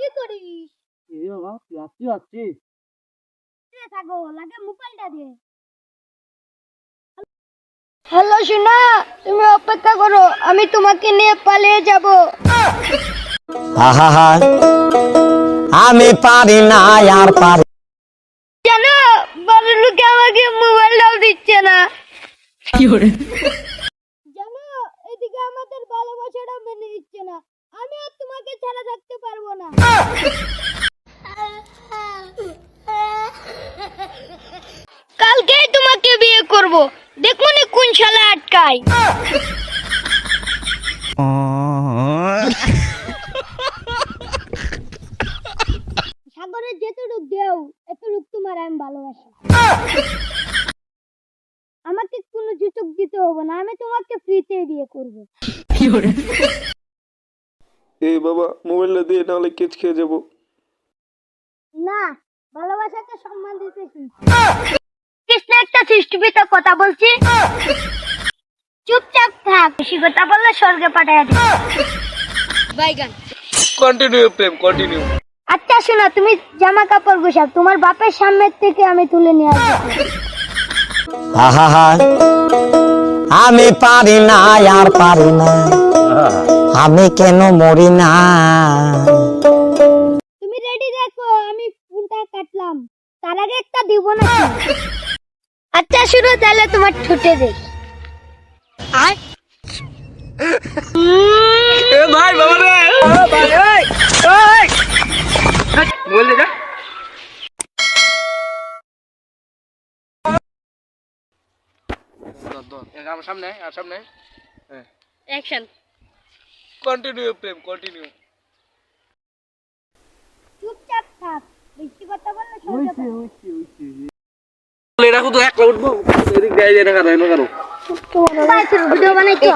কি করিস? এই বাবা তুই আসছিস? রে থাকো লাগে মোবাইলটা দে। হ্যালো সোনা, তুমি অপেক্ষা করো, আমি তোমাকে নিয়ে পালিয়ে যাব। আহা আমি পারি না আর পারি জানো বড় লোকে আমাকে মোবাইলটাও দিচ্ছে না। জানো এদিকে আমাদের ভালোবাসাটা মেনে নিচ্ছে না, আমি আর তোমাকে ছাড়া থাকতে পারবো না। কালকেই তোমাকে বিয়ে করব, দেখো নি কোন শালা আটকায়। সাগরের যেটুক দেও এতটুক তোমার আমি ভালোবাসি। আমাকে কোনো জুতুক দিতে হবে না, আমি তোমাকে ফ্রিতে বিয়ে করব। এই বাবা মোবাইলটা দিয়ে নাহলে কেচ খেয়ে যাবো। না, ভালোবাসাকে সম্মান দিতে কৃষ্ণ একটা সৃষ্টিপিতা কথা বলছি, চুপচাপ থাক, বেশি কথা বললে স্বর্গে পাঠায় দিই। বাইগান কন্টিনিউ প্রেম কন্টিনিউ। আচ্ছা শোনো, তুমি জামা কাপড় গোছাও, তোমার বাপের সামনের থেকে আমি তুলে নিয়ে আসবো। আহা আমি পারি না আর পারি না আমি কেন মরি না তুমি রেডি দেখো, আমি ফোনটা কাটলাম, তার আগে একটা দিব না। আচ্ছা শুনো তাহলে তোমার ঠুটে দেখ। আর এ ভাই বাবা রে ভাই এই মোবাইল দে যা। আমার সামনে আর সামনে অ্যাকশন। কন্টিনিউ প্রেম কন্টিনিউ। চুপচাপ থাক, বেশি কথা বললে স্বর্গে পাঠায়। এটা কত একটা উঠবো এদিক দিয়ে না কারো ভিডিও বানাইতো।